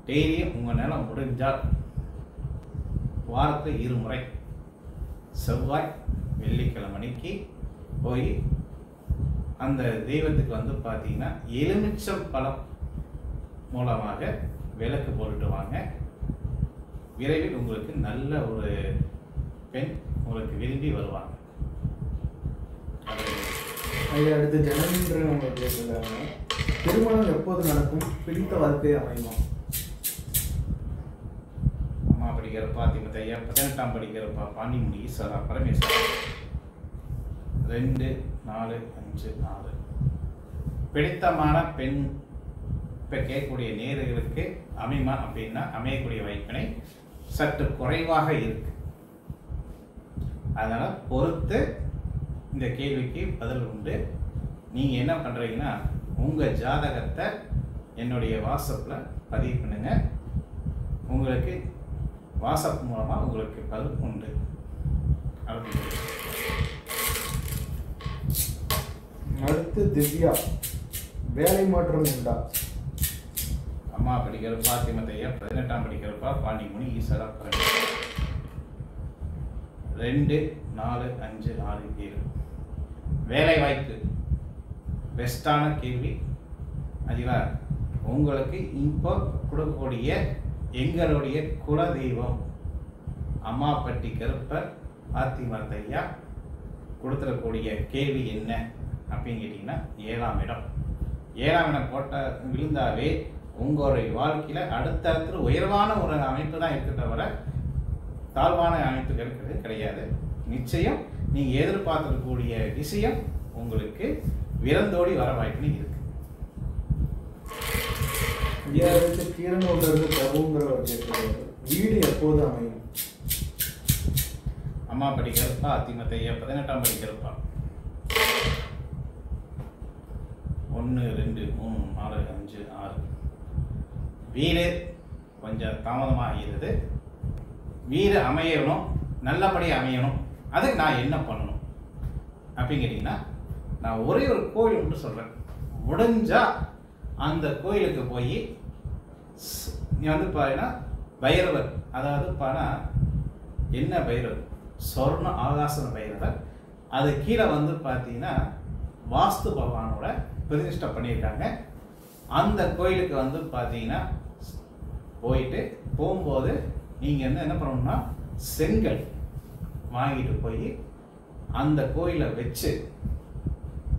டெய்லியும் உங்கள் நிலம் முடிஞ்சால் வாரத்தில் 2 முறை செவ்வாய் வெள்ளிக்கிழமைக்கு போய் அந்த தெய்வத்துக்கு வந்து பார்த்தீங்கன்னா எலுமிச்சம் பழம் மூலமாக விளக்கு போட்டுட்டு வாங்க. விரைவில் உங்களுக்கு நல்ல ஒரு பெண் உங்களுக்கு விரும்பி வருவாங்க. அடுத்து ஜனனின்றவங்க உங்களுக்கு கேட்குறாங்க, திருமணம் எப்போது நடக்கும், பிடித்த வாழ்க்கை அமையுமா? அம்மா படிக்கிறப்பா திமுக ஐயா 18ஆம் படிக்கிறப்பா பாண்டிமுனி ஈஸ்வரா பரமேஸ்வரா 2, 4, 5, 6 பிடித்தமான பெண் இப்போ கேட்கக்கூடிய நேயர்களுக்கு அமையுமா அப்படின்னா அமையக்கூடிய வாய்ப்பினை சற்று குறைவாக இருக்கு. அதனால் பொறுத்து இந்த கேள்விக்கு பதில் உண்டு. நீங்கள் என்ன பண்ணுறீங்கன்னா உங்கள் ஜாதகத்தை என்னுடைய வாட்ஸ்அப்பில் பதிவு பண்ணுங்க. உங்களுக்கு வாட்ஸ்அப் மூலமாக உங்களுக்கு பதில் உண்டு. அடுத்து திவ்யா, வேலை மாற்றம் உண்டா? அம்மா படிக்கிறப்பா திமத்தையா 18ஆம் படிக்கிறப்பா பாண்டிமுனி ஈஸ்வரா 2, 4, 5, 6, 7 வேலை வாய்ப்பு பெஸ்டான கேள்வி. அதுவா உங்களுக்கு இப்போ கொடுக்கக்கூடிய எங்களுடைய குலதெய்வம் அம்மாப்பட்டி கருப்பர் பாத்திமத்தையா கொடுத்துடக்கூடிய கேள்வி என்ன அப்படின்னு கேட்டிங்கன்னா 7ஆம் இடம். 7ஆம் இடம் போட்ட விழுந்தாவே உங்களுடைய வாழ்க்கையில் அடுத்தடுத்து உயர்வான ஒரு அமைப்பு தான் இருக்க தவிர தாழ்வான அமைப்பு இருக்கிறது கிடையாது. நிச்சயம் நீங்கள் எதிர்பார்க்கக்கூடிய விஷயம் உங்களுக்கு விரந்தோடி வர வாய்ப்புன்னு இருக்கு. கீரனூர்லேருந்து பிரபுங்கிறவர் கேட்கிறாரு, வீடு எப்போது அமையும்? அம்மா படிக்கிறப்பா அதிமத்தையா 18ஆம் படிக்கிறப்பா 1, 2, 3, 4, 5, 6 வீடு கொஞ்சம் தாமதமாக ஆகிறது. வீடு அமையணும், நல்லபடியாக அமையணும். அதுக்கு நான் என்ன பண்ணணும் அப்படின்னு கேட்டிங்கன்னா நான் ஒரே ஒரு கோயில் மட்டும் சொல்கிறேன். முடிஞ்சா அந்த கோயிலுக்கு போய் நீ வந்து பாருன்னா பைரவர், அதாவது பாருன்னா என்ன பைரவர், சொர்ண ஆகாசன பைரவர். அது கீழே வந்து பார்த்தீங்கன்னா வாஸ்து பகவானோட பிரதிஷ்டை பண்ணியிருக்காங்க. அந்த கோயிலுக்கு வந்து பார்த்தீங்கன்னா போகும்போது நீங்கள் வந்து என்ன பண்ணணும்னா செங்கல் வாங்கிட்டு போய் அந்த கோயிலை வச்சு,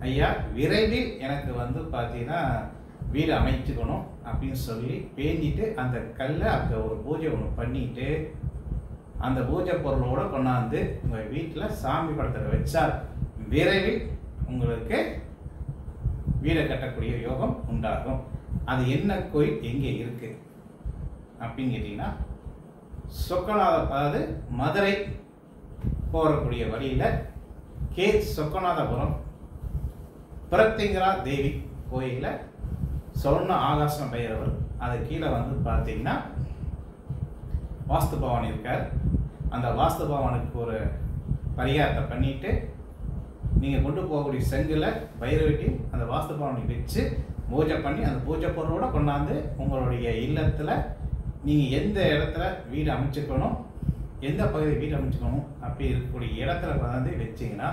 ஐயா விரைவில் எனக்கு வந்து பார்த்தீங்கன்னா வீடு அமைச்சுக்கணும் அப்படின்னு சொல்லி பேஞ்சிட்டு அந்த கல்லை அங்கே ஒரு பூஜை ஒன்று பண்ணிட்டு அந்த பூஜை பொருளோடு கொண்டாந்து உங்கள் வீட்டில் சாமி படத்தில் வச்சால் விரைவில் உங்களுக்கு வீடை கட்டக்கூடிய யோகம் உண்டாகும். அது என்ன கோயில் எங்கே இருக்கு அப்படின்னு கேட்டிங்கன்னா சொக்கநாத, அதாவது மதுரை போகக்கூடிய வழியில் சொக்கநாதபுரம் பிரத்திங்கரா தேவி கோயிலில் சொர்ண ஆகாசன பைரவர். அது கீழே வந்து பார்த்தீங்கன்னா வாஸ்து பவன் இருக்கார். அந்த வாஸ்து பவனுக்கு ஒரு பரிகாரத்தை பண்ணிட்டு நீங்கள் கொண்டு போகக்கூடிய செங்கலை பைரவட்டி அந்த வாஸ்து பவனுக்கு வச்சு பூஜை பண்ணி அந்த பூஜை பொருளோட கொண்டாந்து உங்களுடைய இல்லத்தில் நீங்கள் எந்த இடத்துல வீடு அமைச்சுக்கணும், எந்த பகுதியில் வீடு அமைச்சுக்கணும் அப்படி இருக்கக்கூடிய இடத்துல கொண்டாந்து வச்சிங்கன்னா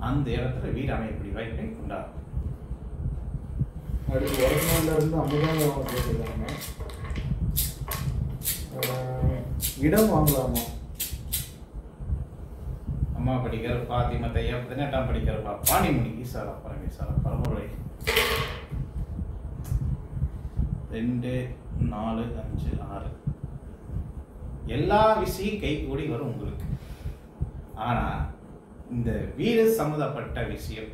அந்த இடத்துல வீடு அமையக்கூடிய வாய்ப்பை உண்டாகும். அடுத்து வருமானலேருந்து அமுதாங்க கேட்டுருக்காங்க, இடம் வாங்கலாமா? அம்மா படிக்கிறப்பா திமத்தையா 18ஆம் படிக்கிறப்பா பாண்டிமுனி ஈஸ்வரா பரமேஸ்வரா பரமுறை 2, 4, 5, 6 எல்லா விஷயம் கை கூடி வரும் உங்களுக்கு. ஆனால் இந்த வீடு சம்மந்தப்பட்ட விஷயம்,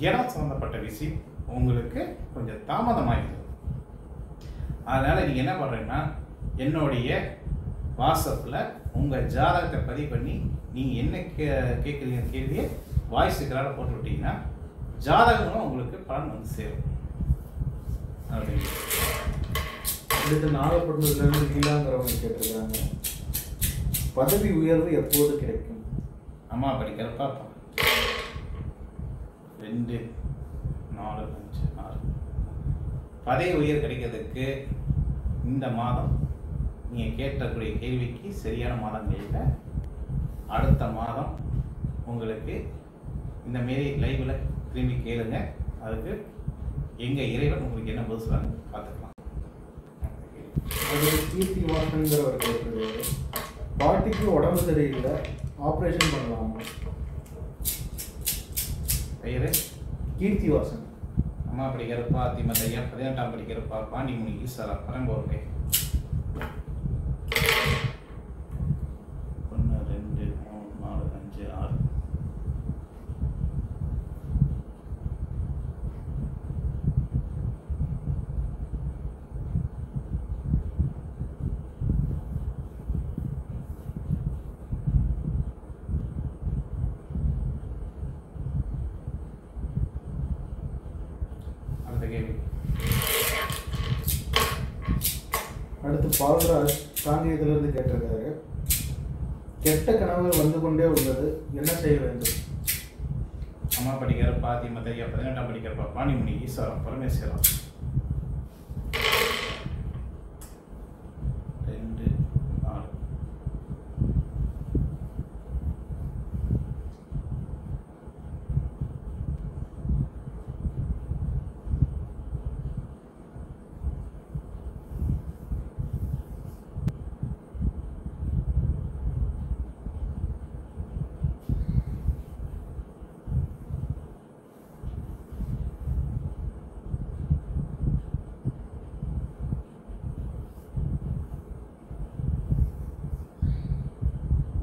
இடம் சம்மந்தப்பட்ட விஷயம் உங்களுக்கு கொஞ்சம் தாமதமாகிடுது. அதனால் நீங்கள் என்ன பண்ணுறீங்கன்னா என்னுடைய வாட்ஸ்அப்பில் உங்கள் ஜாதகத்தை பதிவு பண்ணி நீங்கள் என்ன கேட்குறீங்க கேள்வியை வாய்ஸ் ரெக்கார்டாக போட்டு விட்டீங்கன்னா ஜாதகங்களும் உங்களுக்கு பலன் வந்து சேரும். அடுத்து நாகப்பட்டினத்துலேருந்து நீலாங்கிறவங்க கேட்டிருக்கிறாங்க, பதவி உயர்வு எப்போது கிடைக்கும்? அம்மா படிக்கிறப்பா 2, 4, 5, 6 பதவி உயர் கிடைக்கிறதுக்கு இந்த மாதம் நீங்கள் கேட்கக்கூடிய கேள்விக்கு சரியான மாதங்கள் இல்லை. அடுத்த மாதம் உங்களுக்கு இந்த மாரி லைவில் திரும்பி கேளுங்க. அதுக்கு எங்கள் இறைவன் உங்களுக்கு என்ன பதில் சொல்லுவாங்க பார்த்துக்கலாம். அது கீர்த்தி வாசன்கிறவர் கேட்டிருக்காரு, பாட்டிக்கு உடம்பு சரியில்லை, ஆப்ரேஷன் பண்ணலாமா? பெயர் கீர்த்தி வாசன். அம்மா படிக்கிறப்பா திமத்தையா 18ஆம் படிக்கிறப்பா பாண்டிமுனி ஈஸ்வரா பரம்போர்கை 1, 2, 3, 4, 5, 6 6 பால்ராஜ் காங்கேயத்திலிருந்து கேட்டிருக்காரு. கெட்ட கனவுகள் வந்து கொண்டே உள்ளது, என்ன செய்ய வேண்டும்? அம்மா படிக்கிறப்பா திமுத்தையா 18ஆம் படிக்கிறப்பா பாணிமுனி ஈஸ்வரம் பரமேஸ்வரம் 2 4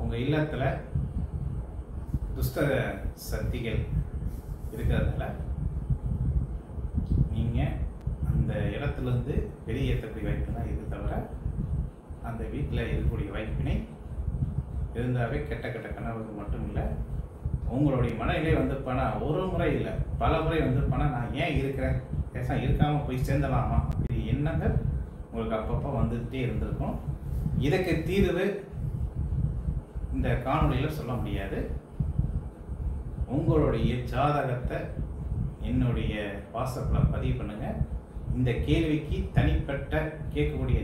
உங்கள் இல்லத்தில் துஷ்ட சக்திகள் இருக்கிறதுனால நீங்கள் அந்த இடத்துலேருந்து வெளியேற்றக்கூடிய வாய்ப்பு தான் இது தவிர அந்த வீட்டில் இருக்கக்கூடிய வாய்ப்பினை இருந்தாவே கெட்ட கெட்ட கனவுகள் மட்டும் இல்லை. உங்களுடைய மனநிலை வந்து பணம் ஒரு முறை இல்லை பல முறை வந்து பணம் நான் ஏன் இருக்கிறேன் பேச இருக்காமல் போய் சேர்ந்தலாமா அப்படி எண்ணங்கள் உங்களுக்கு அப்பப்போ வந்துகிட்டே இருந்திருக்கும். இதுக்கு தீர்வு இந்த காணொலியில் சொல்ல முடியாது. உங்களுடைய ஜாதகத்தை என்னுடைய வாட்ஸ்அப்பில் பதிவு பண்ணுங்க. இந்த கேள்விக்கு தனிப்பட்ட கேட்கக்கூடிய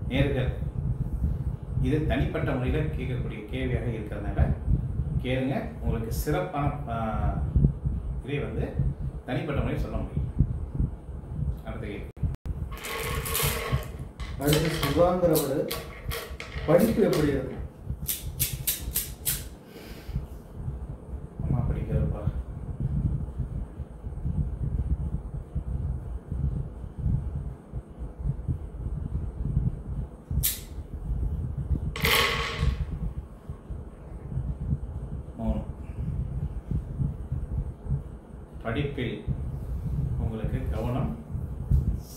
நேர்கள் இது தனிப்பட்ட முறையில் கேட்கக்கூடிய கேள்வியாக இருக்கிறதுனால கேளுங்க. உங்களுக்கு சிறப்பான இதை வந்து தனிப்பட்ட முறையில் சொல்ல முடியும். அடுத்த கேள்வி. அடுத்து சுகாங்கிறவர் படிப்பு எப்படி இருக்கும்? படிக்கிறப்பா படிப்பில் உங்களுக்கு கவனம்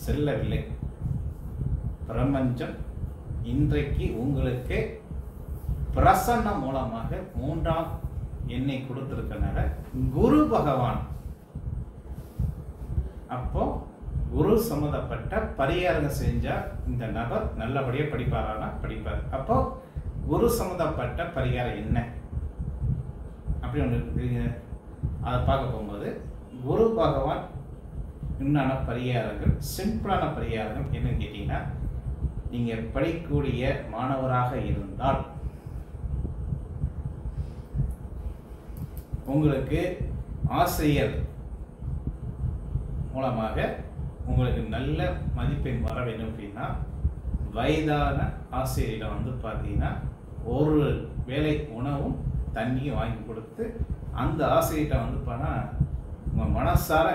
செல்லவில்லை. பிரபஞ்சம் இன்றைக்கு உங்களுக்கு பிரசன்னம் மூலமாக 3ஆம் எண்ணை கொடுத்திருக்கனால குரு பகவான் அப்போ குரு சம்பந்தப்பட்ட பரிகாரம் செஞ்சா இந்த நபர் நல்லபடியா படிப்பாரானா படிப்பார். அப்போ குரு சம்பந்தப்பட்ட பரிகாரம் என்ன அப்படி ஒன்று அதை பார்க்க போகும்போது குரு பகவான் உண்டான பரிகாரங்கள் சிம்பிளான பரிகாரங்கள் என்னன்னு கேட்டீங்கன்னா, நீங்க படிக்கக்கூடிய மாணவராக இருந்தால் உங்களுக்கு ஆசிரியர் மூலமாக உங்களுக்கு நல்ல மதிப்பெண் வர வேண்டும் அப்படின்னா வயதான ஆசிரியரிடம் வந்து பார்த்தீங்கன்னா ஒரு வேளை உணவும் தண்ணியும் வாங்கி கொடுத்து அந்த ஆசிரியர்கிட்ட வந்து போனால் உங்கள் மனசார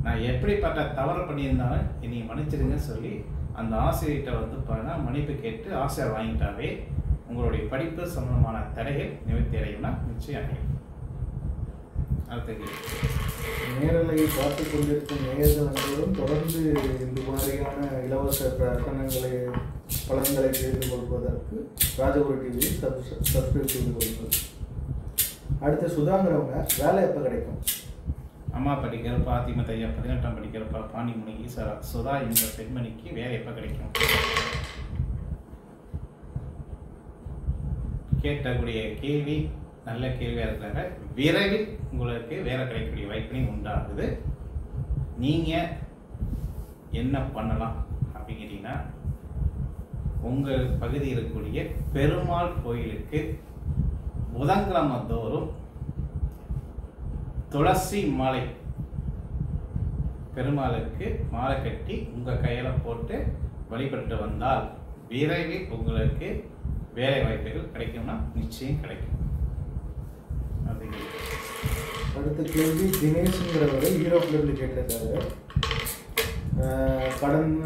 நான் எப்படிப்பட்ட தவறு பண்ணியிருந்தாலும் என்னை மன்னிச்சிடுங்கன்னு சொல்லி அந்த ஆசிரியர்கிட்ட வந்து பார்த்தா மன்னிப்பு கேட்டு ஆசிரியர் வாங்கிட்டாவே உங்களுடைய படிப்பு சம்பந்தமான தடைகள் நிவர்த்தி அடையும்னா நிச்சயம் அடையும். நேரலையை பார்த்து கொண்டிருக்கும் நேயர்கள் அனைவரும் தொடர்ந்து இந்த மாதிரியான இலவச பிரசனங்களை பலன்களை தெரிந்து கொள்வதற்கு ராஜகுரு டிவியை சப்ஸ்கிரைப் செய்து கொள்ளுங்கள். அடுத்து சுதாங்கிறவங்க வேலை எப்போ கிடைக்கும்? அம்மா படிக்கிறப்பா திமுத்தையா 18ஆம் படிக்கிறப்பா பாணிமுனி ஈஸ்வரா சுதா என்ற பெண்மணிக்கு வேலை எப்போ கிடைக்கும்? கேட்கக்கூடிய கேள்வி நல்ல கேள்வியாக இருக்கிறாங்க. விரைவில் உங்களுக்கு வேலை கிடைக்கக்கூடிய வாய்ப்பினை உண்டாகுது. நீங்கள் என்ன பண்ணலாம் அப்படிங்கிறீங்கன்னா, உங்கள் பகுதியில் இருக்கக்கூடிய பெருமாள் கோயிலுக்கு புதன்கிழமை தோறும் துளசி மாலை பெருமாளுக்கு மாலை கட்டி உங்கள் கையில் போட்டு வழிபட்டு வந்தால் விரைவில் உங்களுக்கு வேலை வாய்ப்புகள் கிடைக்கும்னா நிச்சயம் கிடைக்கும். அடுத்த கேள்வி தினேஷ்ங்கிறவரை ஈரோட்டிலிருந்து கேட்டிருக்காரு. கடந்த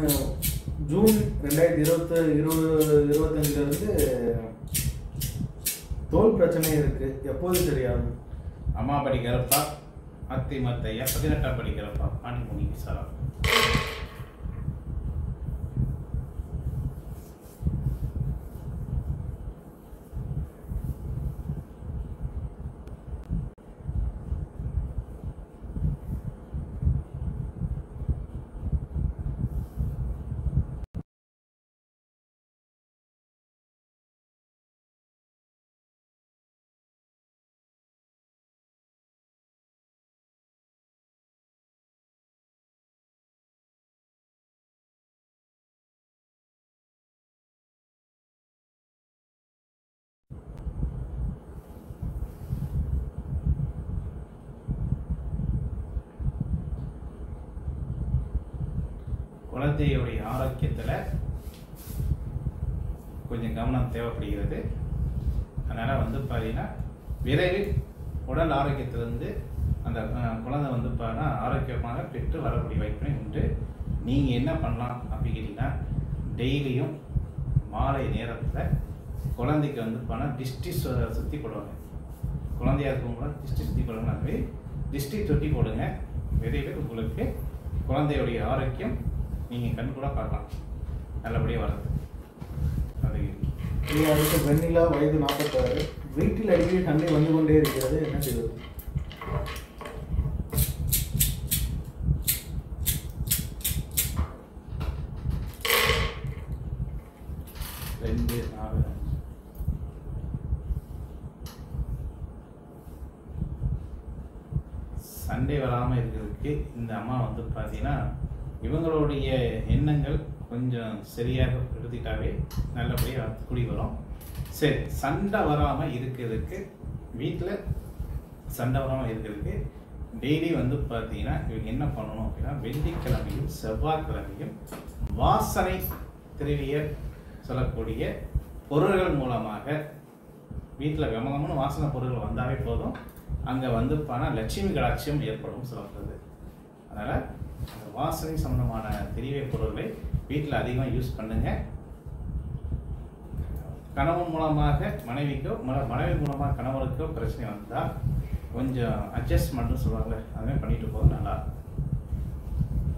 ஜூன் 2025 தோல் பிரச்சனை இருக்கு, எப்போது சரியாகும்? அம்மா படிக்கிறப்பா அத்திமத்தையா 18ஆம் படிக்கிறப்பா பாணிமுனி ஈஸ்வரா குழந்தையுடைய ஆரோக்கியத்தில் கொஞ்சம் கவனம் தேவைப்படுகிறது. அதனால் வந்து பார்த்தீங்கன்னா விரைவில் உடல் ஆரோக்கியத்திலிருந்து அந்த குழந்தை வந்து பார்த்தீங்கன்னா ஆரோக்கியமாக பெற்று வரக்கூடிய வாய்ப்பினை உண்டு. நீங்கள் என்ன பண்ணலாம் அப்படின்னு கேட்டிங்கன்னா, டெய்லியும் மாலை நேரத்தில் குழந்தைக்கு வந்து பார்த்தா டிஸ்டி சுற்றி போடுவாங்க. குழந்தையாக இருக்கவங்க கூட டிஸ்டி சுற்றி போடுவாங்க. டிஸ்டி தொட்டி போடுங்க. விரைவில் உங்களுக்கு குழந்தையுடைய ஆரோக்கியம் நீங்கள் கண் கூட பார்க்கலாம், நல்லபடியாக வர்றது. அது அடுத்த வெண்ணிலா, வயது 46, வீட்டில் அடிக்கடி சண்டை வந்து கொண்டே இருக்கிறது, என்ன செய்வது? சண்டை வராமல் இருக்கிறதுக்கு இந்த அம்மா வந்து பார்த்தீங்கன்னா இவங்களுடைய எண்ணங்கள் கொஞ்சம் சரியாக எடுத்துக்கிட்டாவே நல்லபடியாக குடி வரும். சரி, சண்டை வராமல் இருக்கிறதுக்கு, வீட்டில் சண்டை வராமல் இருக்கிறதுக்கு டெய்லி வந்து பார்த்தீங்கன்னா இவங்க என்ன பண்ணணும் அப்படின்னா, வெள்ளிக்கிழமையும் செவ்வாய்க்கிழமையும் வாசனை திரவியர் சொல்லக்கூடிய பொருள்கள் மூலமாக வீட்டில் கமகமன்னு வாசனை பொருள்கள் வந்தாவே போதும், அங்கே வந்து பணம் லட்சுமி கடாட்சியம் ஏற்படும் சொல்லப்படுது. அதனால் அந்த வாசனை சம்பந்தமான திரிவை பொருட்களை வீட்டில் அதிகமாக யூஸ் பண்ணுங்க. கணவன் மூலமாக மனைவிக்கோ, மனைவி மூலமாக கணவருக்கோ பிரச்சனை வந்தால் கொஞ்சம் அட்ஜஸ்ட்மெண்ட்னு சொல்லுவாங்க, அதுமாதிரி பண்ணிட்டு போகிறது நல்லா.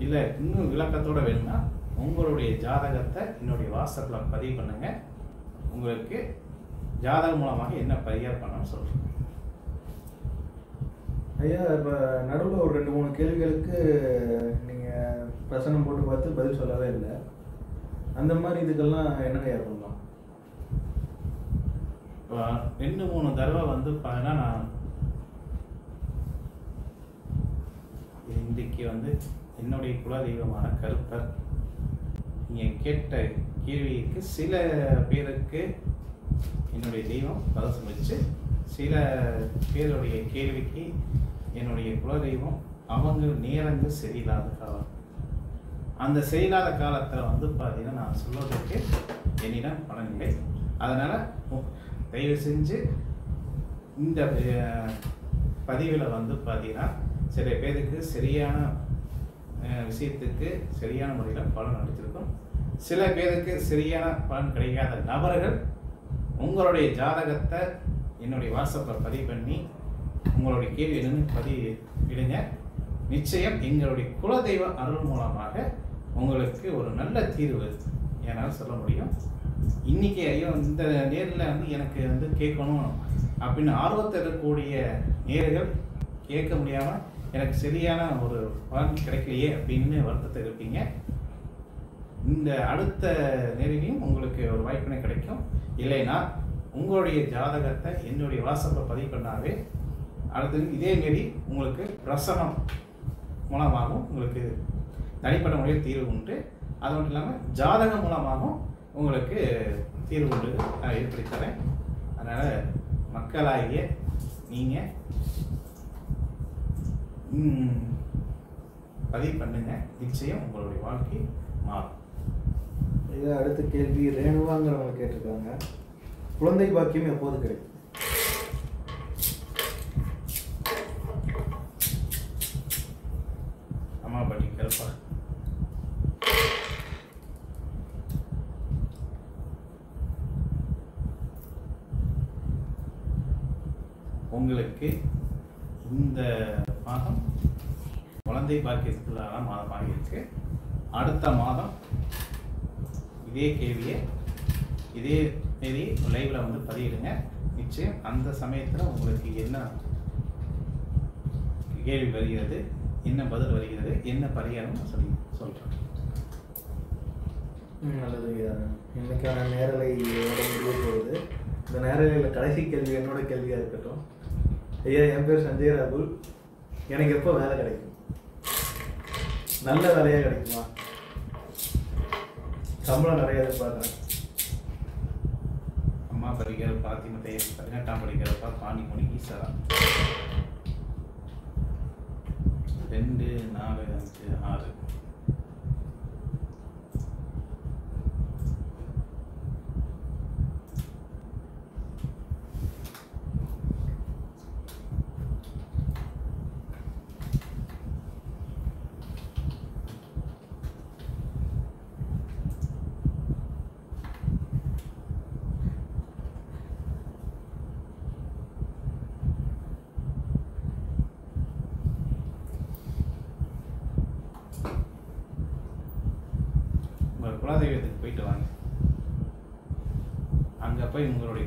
இல்லை இன்னும் விளக்கத்தோடு வேணும்னா உங்களுடைய ஜாதகத்தை என்னுடைய வாட்ஸ்அப்பில் பதிவு பண்ணுங்கள். உங்களுக்கு ஜாதகம் மூலமாக என்ன பரிகாரம் பண்ணணும்னு சொல்கிறேன். ஐயா, இப்போ நடுவில் ஒரு 2-3 கேள்விகளுக்கு நீங்கள் பிரசனம் போட்டு பார்த்து பதில் சொல்லவே இல்லை. அந்த மாதிரி இதுக்கெல்லாம் என்னங்க பண்ணலாம்? 2-3 தடவை வந்து பார்த்தீங்கன்னா நான் இன்றைக்கு வந்து என்னுடைய குலதெய்வமான கருப்பர் நீங்கள் கேட்ட கேள்விக்கு சில பேருக்கு என்னுடைய தெய்வம் பதில் சொல்லிச்சு, சில பேருடைய கேள்விக்கு என்னுடைய குலதெய்வம் அவங்க நேரங்கள் சரியில்லாத காலம், அந்த சரியில்லாத காலத்தில் வந்து பார்த்தீங்கன்னா நான் சொல்வதற்கு என்னிடம் பலன் இல்லை. அதனால் தயவு செஞ்சு இந்த பதிவில் வந்து பார்த்தீங்கன்னா சில பேருக்கு சரியான விஷயத்துக்கு சரியான முறையில் பலன் அளித்திருக்கும், சில பேருக்கு சரியான பலன் கிடைக்காத நபர்கள் உங்களுடைய ஜாதகத்தை என்னுடைய வாட்ஸ்அப்பில் பதிவு பண்ணி உங்களுடைய கேள்வி என்னன்னு பதிவிடுங்க. நிச்சயம் எங்களுடைய குலதெய்வ அருள் மூலமாக உங்களுக்கு ஒரு நல்ல தீர்வு என்னால் சொல்ல முடியும். இன்றைக்கி ஐயோ இந்த நேரில் வந்து எனக்கு வந்து கேட்கணும் அப்படின்னு ஆர்வத்தில் இருக்கக்கூடிய நேர்கள் கேட்க முடியாமல் எனக்கு சரியான ஒரு பலன் கிடைக்கலையே அப்படின்னு வருத்தத்தில் இருப்பீங்க. இந்த அடுத்த நேரிலையும் உங்களுக்கு ஒரு வாய்ப்பினை கிடைக்கும். இல்லைன்னா உங்களுடைய ஜாதகத்தை என்னுடைய வாட்ஸ்அப்பில் பதிவு பண்ணாவே அடுத்தது இதேமாரி உங்களுக்கு பிரசனம் மூலமாகவும் உங்களுக்கு தனிப்பட்ட முறையில் தீர்வு உண்டு. அது மட்டும் இல்லாமல் ஜாதகம் மூலமாகவும் உங்களுக்கு தீர்வு உண்டு நான் ஏற்படுத்தி தரேன். அதனால் மக்களாகிய நீங்கள் பதிவு பண்ணுங்க, நிச்சயம் உங்களுடைய வாழ்க்கை மாறும். இது அடுத்த கேள்வி ரேணுவாங்கிறவங்க கேட்டிருக்காங்க, குழந்தை பாக்கியம் எப்போது கிடைக்கும்? அம்மா பாட்டி கருப்பா, உங்களுக்கு இந்த மாதம் குழந்தை பாக்கியத்துக்குள்ளான மாதமாக இருக்கு. அடுத்த மாதம் இதே கேள்வியை இதே மாரி லைவில் வந்து பதிவிடுங்க. நிச்சயம் அந்த சமயத்தில் உங்களுக்கு என்ன கேள்வி வருகிறது, என்ன பதில் வருகிறது, என்ன பரிகாரம் சொல்கிறேன். நல்லது. இன்னைக்கான நேரலை முடிவு போகுது. இந்த நேரலையில் கடைசி கேள்வி என்னோட கேள்வியாக இருக்கட்டும். ஐயா, என் பேர் சஞ்சய் ராகுல். எனக்கு எப்போ வேலை கிடைக்கும்? நல்ல வேலையாக கிடைக்குமா? சம்பளம் நிறைய எதிர்பார்க்குறேன். அம்மா படிக்கிற பாத்திமத்தை 18ஆம் படிக்கிறப்பா பாண்டிமணி ஈஸ்வரா 2, 4, 5, 6 அங்கே போய் உங்களுடைய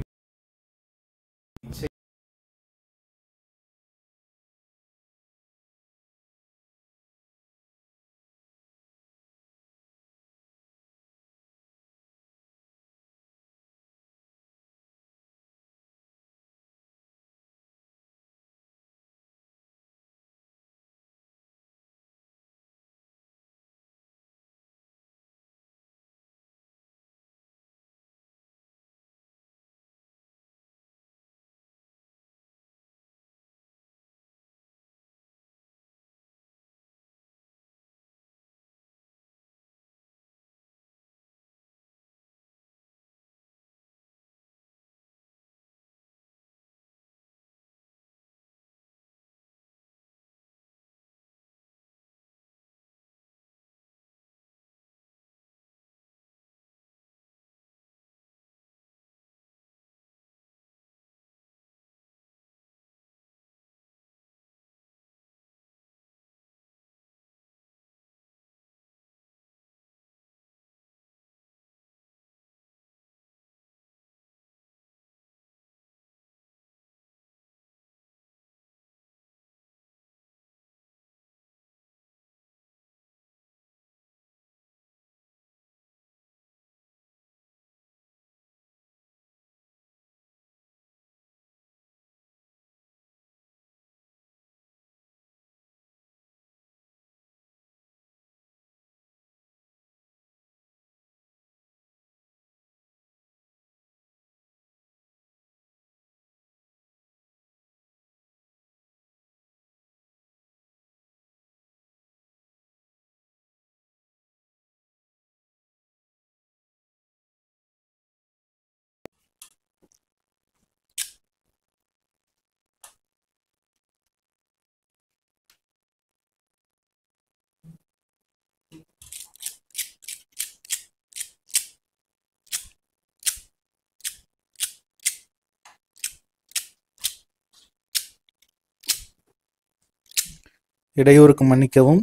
இடையூறுக்கு மன்னிக்கவும்.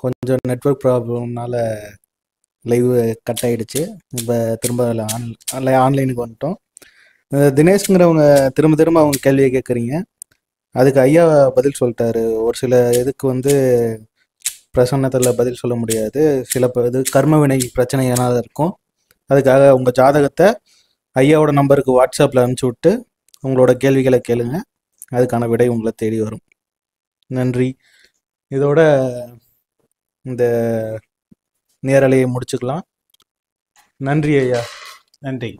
கொஞ்சம் நெட்வொர்க் ப்ராப்ளம்னால லைவ் கட் ஆகிடுச்சு. இப்போ திரும்ப ஆன்லைனுக்கு வந்துட்டோம். தினேஷ்ங்கிறவங்க திரும்ப திரும்ப அவங்க கேள்வியை கேட்குறீங்க. அதுக்கு ஐயா பதில் சொல்லிட்டாரு. ஒரு சில இதுக்கு வந்து பிரசன்னத்தில் பதில் சொல்ல முடியாது. சில இது கர்ம வினை பிரச்சனையாக இருக்கும். அதுக்காக உங்கள் ஜாதகத்தை ஐயாவோட நம்பருக்கு வாட்ஸ்அப்பில் அனுப்பிச்சி விட்டு உங்களோட கேள்விகளை கேளுங்க. அதுக்கான விடை உங்களை தேடி வரும். நன்றி. இதோட இந்த நேரலையை முடிச்சுக்கலாம். நன்றி ஐயா. நன்றி.